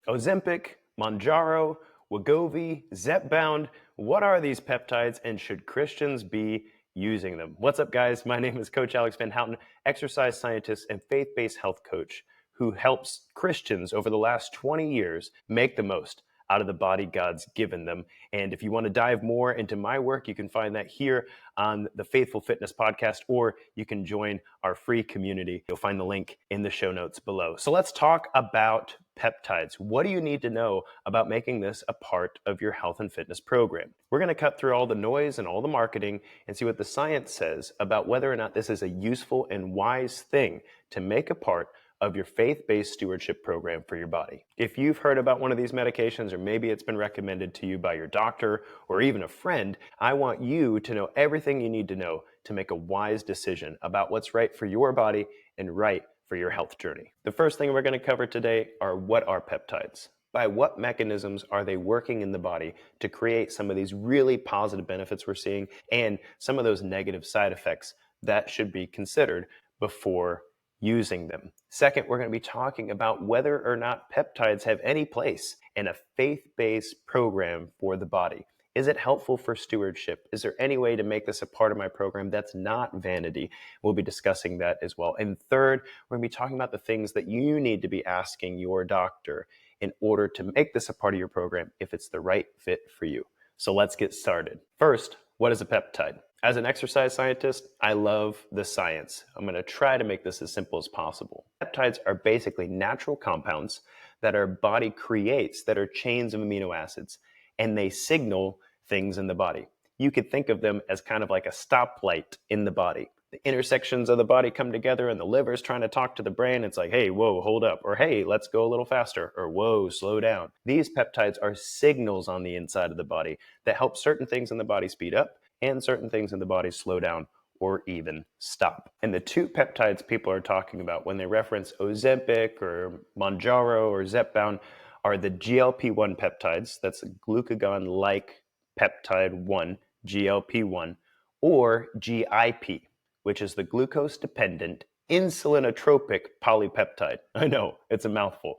Ozempic, Mounjaro, Wegovy, ZepBound. What are these peptides and should Christians be using them? What's up, guys? My name is Coach Alex VanHouten, exercise scientist and faith-based health coach who helps Christians over the last 20 years make the most out of the body God's given them. And if you want to dive more into my work, you can find that here on the Faithful Fitness podcast, or you can join our free community. You'll find the link in the show notes below. So let's talk about peptides. What do you need to know about making this a part of your health and fitness program? We're going to cut through all the noise and all the marketing and see what the science says about whether or not this is a useful and wise thing to make a part of your faith-based stewardship program for your body. If you've heard about one of these medications, or maybe it's been recommended to you by your doctor or even a friend, I want you to know everything you need to know to make a wise decision about what's right for your body and right for your health journey. The first thing we're going to cover today are what are peptides. By what mechanisms are they working in the body to create some of these really positive benefits we're seeing and some of those negative side effects that should be considered before using them. Second, we're going to be talking about whether or not peptides have any place in a faith-based program for the body. Is it helpful for stewardship? Is there any way to make this a part of my program that's not vanity? We'll be discussing that as well. And third, we're going to be talking about the things that you need to be asking your doctor in order to make this a part of your program if it's the right fit for you. So let's get started. First, what is a peptide? As an exercise scientist, I love the science. I'm going to try to make this as simple as possible. Peptides are basically natural compounds that our body creates that are chains of amino acids, and they signal things in the body. You could think of them as kind of like a stoplight in the body. The intersections of the body come together and the liver's trying to talk to the brain. It's like, hey, whoa, hold up. Or hey, let's go a little faster. Or whoa, slow down. These peptides are signals on the inside of the body that help certain things in the body speed up and certain things in the body slow down or even stop. And the two peptides people are talking about when they reference Ozempic or Mounjaro or ZepBound are the GLP1 peptides, that's a glucagon-like peptide 1, GLP1, or GIP, which is the glucose-dependent insulinotropic polypeptide. I know, it's a mouthful.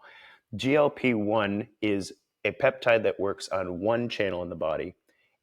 GLP1 is a peptide that works on one channel in the body,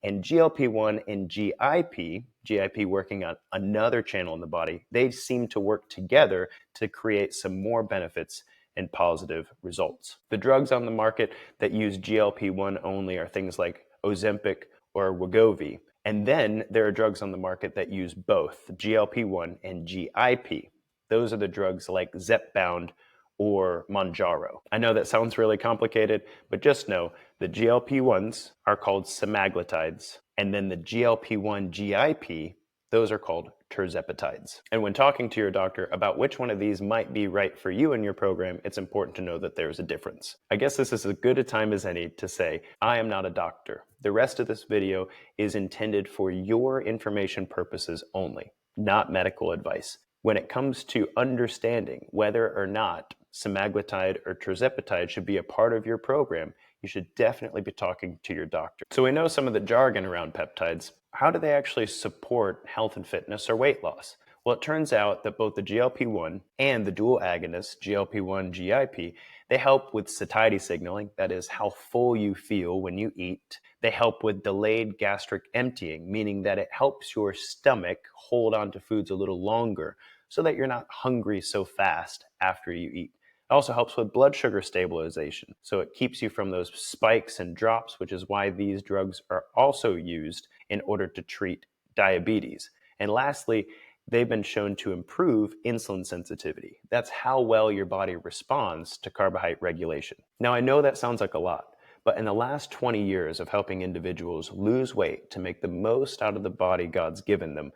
and GLP1 and GIP working on another channel in the body, they seem to work together to create some more benefits and positive results. The drugs on the market that use GLP1 only are things like Ozempic or Wegovy. And then there are drugs on the market that use both GLP1 and GIP. Those are the drugs like ZepBound or Mounjaro. I know that sounds really complicated, but just know the GLP1s are called semaglutides, and then the GLP1GIP, those are called tirzepatides. And when talking to your doctor about which one of these might be right for you in your program, it's important to know that there's a difference. I guess this is as good a time as any to say, I am not a doctor. The rest of this video is intended for your information purposes only, not medical advice. When it comes to understanding whether or not semaglutide or tirzepatide should be a part of your program, you should definitely be talking to your doctor. So we know some of the jargon around peptides. How do they actually support health and fitness or weight loss? Well, it turns out that both the GLP-1 and the dual agonists, GLP-1/GIP, they help with satiety signaling, that is how full you feel when you eat. They help with delayed gastric emptying, meaning that it helps your stomach hold on to foods a little longer so that you're not hungry so fast after you eat. It also helps with blood sugar stabilization, so it keeps you from those spikes and drops, which is why these drugs are also used in order to treat diabetes. And lastly, they've been shown to improve insulin sensitivity. That's how well your body responds to carbohydrate regulation. Now, I know that sounds like a lot, but in the last 20 years of helping individuals lose weight to make the most out of the body God's given them,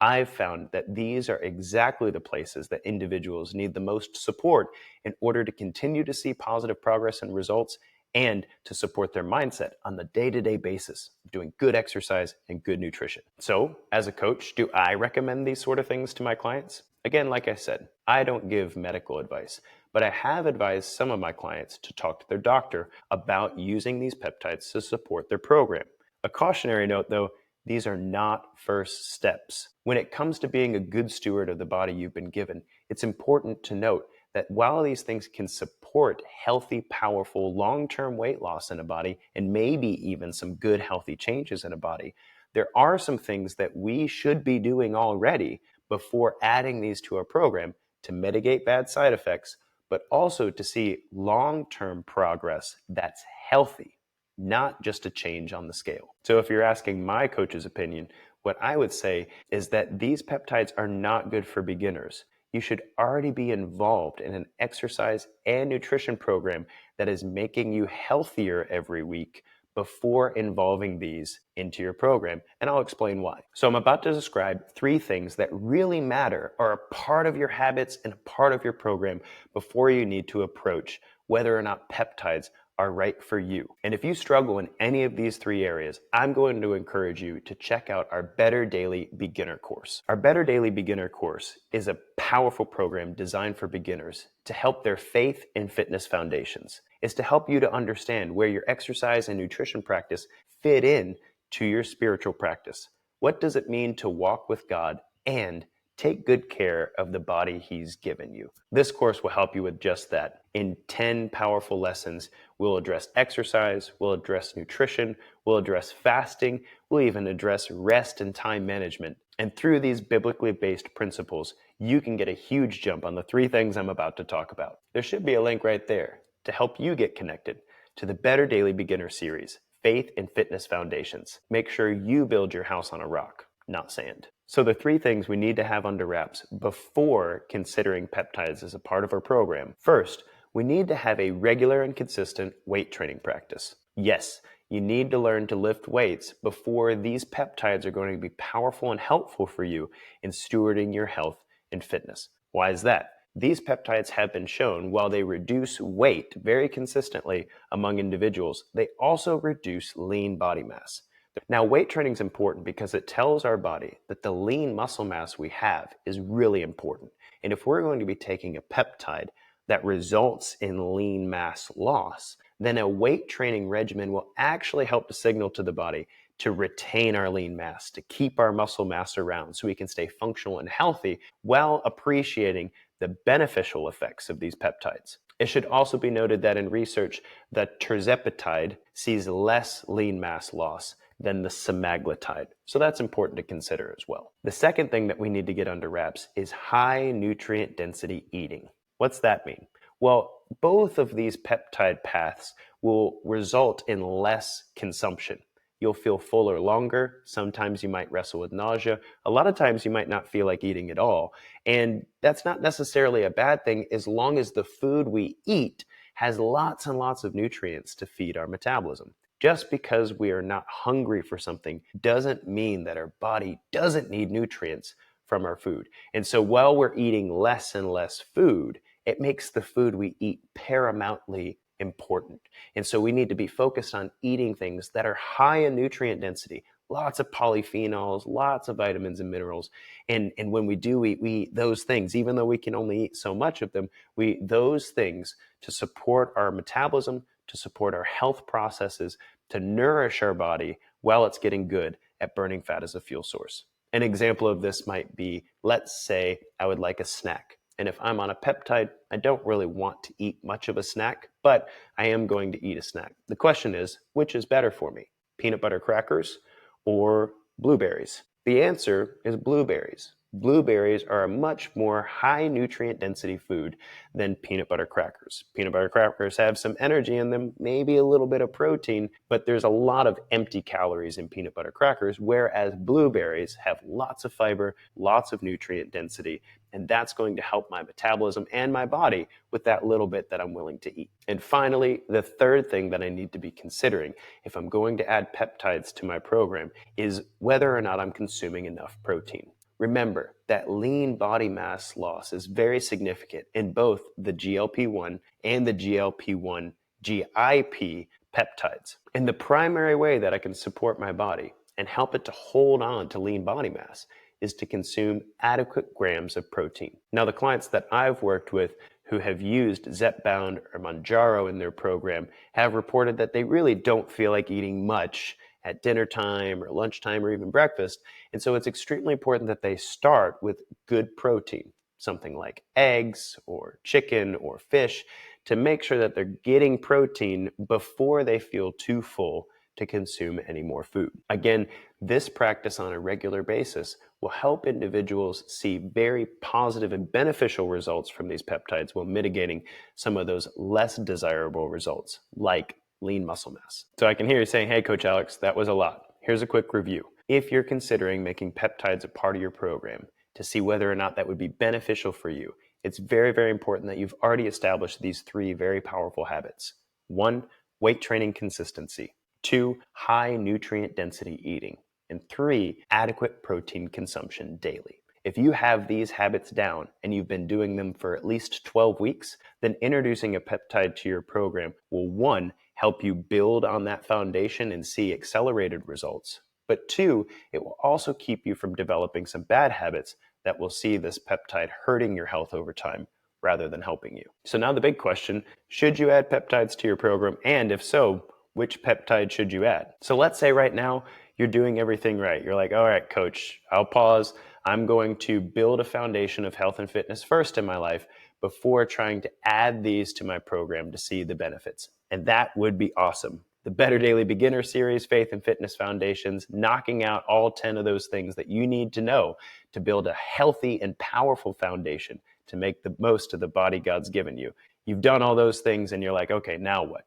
I've found that these are exactly the places that individuals need the most support in order to continue to see positive progress and results and to support their mindset on the day-to-day basis of doing good exercise and good nutrition. So, as a coach, do I recommend these sort of things to my clients? Again, like I said, I don't give medical advice, but I have advised some of my clients to talk to their doctor about using these peptides to support their program. A cautionary note, though, these are not first steps. When it comes to being a good steward of the body you've been given, it's important to note that while these things can support support healthy, powerful, long-term weight loss in a body and maybe even some good, healthy changes in a body, there are some things that we should be doing already before adding these to our program to mitigate bad side effects, but also to see long-term progress that's healthy, not just a change on the scale. So if you're asking my coach's opinion, what I would say is that these peptides are not good for beginners. You should already be involved in an exercise and nutrition program that is making you healthier every week before involving these into your program, and I'll explain why. So I'm about to describe 3 things that really matter, are a part of your habits and a part of your program before you need to approach whether or not peptides are right for you. And if you struggle in any of these 3 areas, I'm going to encourage you to check out our Better Daily Beginner course. Our Better Daily Beginner course is a powerful program designed for beginners to help their faith and fitness foundations. It's to help you to understand where your exercise and nutrition practice fit in to your spiritual practice. What does it mean to walk with God and take good care of the body He's given you? This course will help you with just that. In 10 powerful lessons, we'll address exercise, we'll address nutrition, we'll address fasting, we'll even address rest and time management. And through these biblically based principles, you can get a huge jump on the 3 things I'm about to talk about. There should be a link right there to help you get connected to the Better Daily Beginner series, Faith and Fitness Foundations. Make sure you build your house on a rock, not sand. So the 3 things we need to have under wraps before considering peptides as a part of our program. First, we need to have a regular and consistent weight training practice. Yes, you need to learn to lift weights before these peptides are going to be powerful and helpful for you in stewarding your health and fitness. Why is that? These peptides have been shown, while they reduce weight very consistently among individuals, they also reduce lean body mass. Now, weight training is important because it tells our body that the lean muscle mass we have is really important. And if we're going to be taking a peptide that results in lean mass loss, then a weight training regimen will actually help to signal to the body to retain our lean mass, to keep our muscle mass around so we can stay functional and healthy while appreciating the beneficial effects of these peptides. It should also be noted that in research, the tirzepatide sees less lean mass loss than the semaglutide. So that's important to consider as well. The second thing that we need to get under wraps is high nutrient density eating. What's that mean? Well, both of these peptide paths will result in less consumption. You'll feel fuller longer. Sometimes you might wrestle with nausea. A lot of times you might not feel like eating at all. And that's not necessarily a bad thing as long as the food we eat has lots and lots of nutrients to feed our metabolism. Just because we are not hungry for something doesn't mean that our body doesn't need nutrients from our food. And so while we're eating less and less food, it makes the food we eat paramountly important. And so we need to be focused on eating things that are high in nutrient density, lots of polyphenols, lots of vitamins and minerals. And when we do eat, we eat those things, even though we can only eat so much of them, we eat those things to support our metabolism, to support our health processes, to nourish our body while it's getting good at burning fat as a fuel source. An example of this might be, let's say I would like a snack. And if I'm on a peptide, I don't really want to eat much of a snack, but I am going to eat a snack. The question is, which is better for me? Peanut butter crackers or blueberries? The answer is blueberries. Blueberries are a much more high nutrient density food than peanut butter crackers. Peanut butter crackers have some energy in them, maybe a little bit of protein, but there's a lot of empty calories in peanut butter crackers, whereas blueberries have lots of fiber, lots of nutrient density, and that's going to help my metabolism and my body with that little bit that I'm willing to eat. And finally, the third thing that I need to be considering if I'm going to add peptides to my program is whether or not I'm consuming enough protein. Remember that lean body mass loss is very significant in both the GLP1 and the GLP1GIP peptides. And the primary way that I can support my body and help it to hold on to lean body mass is to consume adequate grams of protein. Now, the clients that I've worked with who have used ZepBound or Mounjaro in their program have reported that they really don't feel like eating much at dinner time or lunchtime or even breakfast. And so it's extremely important that they start with good protein, something like eggs or chicken or fish, to make sure that they're getting protein before they feel too full to consume any more food. Again, this practice on a regular basis will help individuals see very positive and beneficial results from these peptides while mitigating some of those less desirable results, like lean muscle mass. So I can hear you saying, hey, Coach Alex, that was a lot. Here's a quick review. If you're considering making peptides a part of your program to see whether or not that would be beneficial for you, it's very, very important that you've already established these 3 very powerful habits. 1, weight training consistency. 2, high nutrient density eating. And 3, adequate protein consumption daily. If you have these habits down and you've been doing them for at least 12 weeks, then introducing a peptide to your program will, 1, help you build on that foundation and see accelerated results. But 2, it will also keep you from developing some bad habits that will see this peptide hurting your health over time rather than helping you. So now the big question, should you add peptides to your program? And if so, which peptide should you add? So let's say right now you're doing everything right. You're like, all right, coach, I'll pause. I'm going to build a foundation of health and fitness first in my life before trying to add these to my program to see the benefits. And that would be awesome. The Better Daily Beginner Series, Faith and Fitness Foundations, knocking out all 10 of those things that you need to know to build a healthy and powerful foundation to make the most of the body God's given you. You've done all those things and you're like, okay, now what?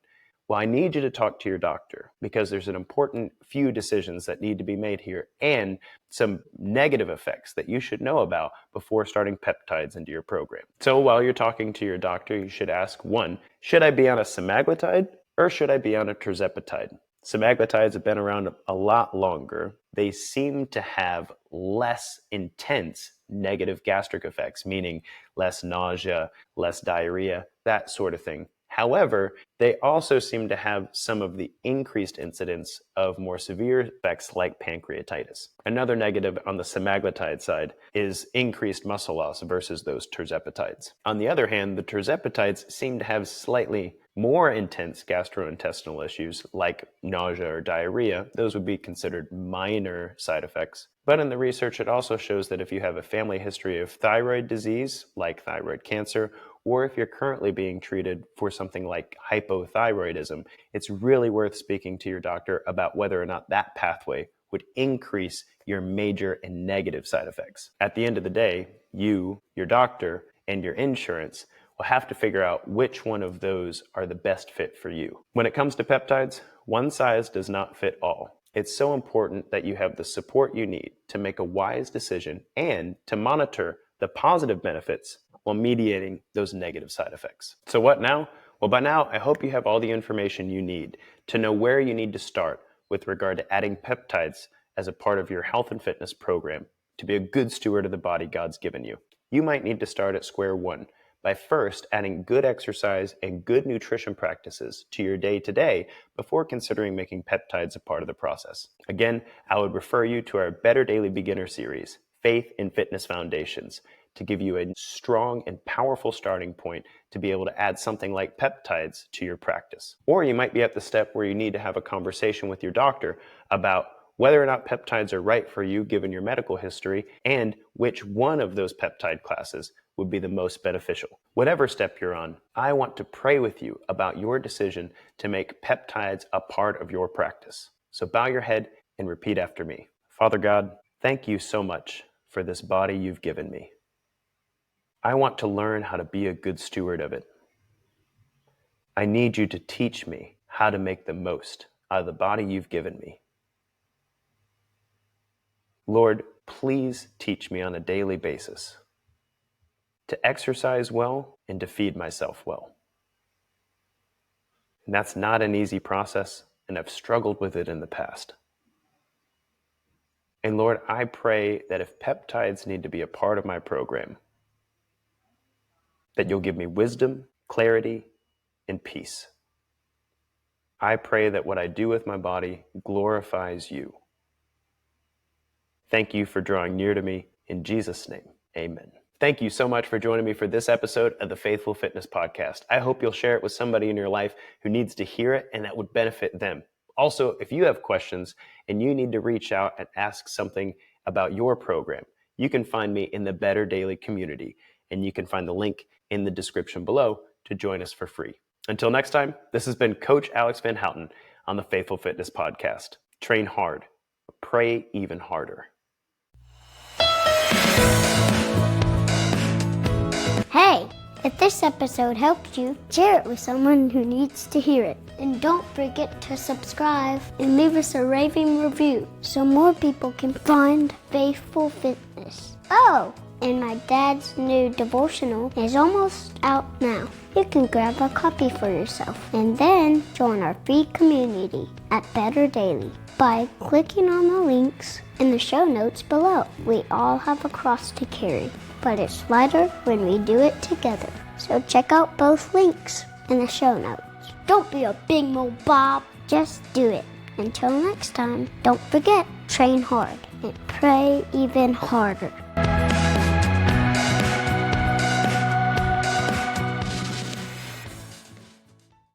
Well, I need you to talk to your doctor because there's an important few decisions that need to be made here and some negative effects that you should know about before starting peptides into your program. So while you're talking to your doctor, you should ask, 1, should I be on a semaglutide or should I be on a tirzepatide? Semaglutides have been around a lot longer. They seem to have less intense negative gastric effects, meaning less nausea, less diarrhea, that sort of thing. However, they also seem to have some of the increased incidence of more severe effects like pancreatitis. Another negative on the semaglutide side is increased muscle loss versus those tirzepatides. On the other hand, the tirzepatides seem to have slightly more intense gastrointestinal issues like nausea or diarrhea. Those would be considered minor side effects. But in the research, it also shows that if you have a family history of thyroid disease, like thyroid cancer, or if you're currently being treated for something like hypothyroidism, it's really worth speaking to your doctor about whether or not that pathway would increase your major and negative side effects. At the end of the day, you, your doctor, and your insurance will have to figure out which one of those are the best fit for you. When it comes to peptides, one size does not fit all. It's so important that you have the support you need to make a wise decision and to monitor the positive benefits while mediating those negative side effects. So what now? Well, by now, I hope you have all the information you need to know where you need to start with regard to adding peptides as a part of your health and fitness program to be a good steward of the body God's given you. You might need to start at square one by first adding good exercise and good nutrition practices to your day-to-day before considering making peptides a part of the process. Again, I would refer you to our Better Daily Beginner Series, Faith and Fitness Foundations, to give you a strong and powerful starting point to be able to add something like peptides to your practice. Or you might be at the step where you need to have a conversation with your doctor about whether or not peptides are right for you given your medical history and which one of those peptide classes would be the most beneficial. Whatever step you're on, I want to pray with you about your decision to make peptides a part of your practice. So bow your head and repeat after me. Father God, thank you so much for this body you've given me. I want to learn how to be a good steward of it. I need you to teach me how to make the most out of the body you've given me. Lord, please teach me on a daily basis to exercise well and to feed myself well. And that's not an easy process, and I've struggled with it in the past. And Lord, I pray that if peptides need to be a part of my program, that you'll give me wisdom, clarity, and peace. I pray that what I do with my body glorifies you. Thank you for drawing near to me. In Jesus' name, amen. Thank you so much for joining me for this episode of the Faithful Fitness Podcast. I hope you'll share it with somebody in your life who needs to hear it and that would benefit them. Also, if you have questions and you need to reach out and ask something about your program, you can find me in the Better Daily community, and you can find the link in the description below to join us for free. Until next time, this has been Coach Alex VanHouten on the Faithful Fitness Podcast. Train hard, pray even harder. Hey, if this episode helped you, share it with someone who needs to hear it. And don't forget to subscribe and leave us a raving review so more people can find Faithful Fitness. Oh, and my dad's new devotional is almost out now. You can grab a copy for yourself and then join our free community at Better Daily by clicking on the links in the show notes below. We all have a cross to carry, but it's lighter when we do it together. So check out both links in the show notes. Don't be a big mo Bob, just do it. Until next time, don't forget, train hard and pray even harder.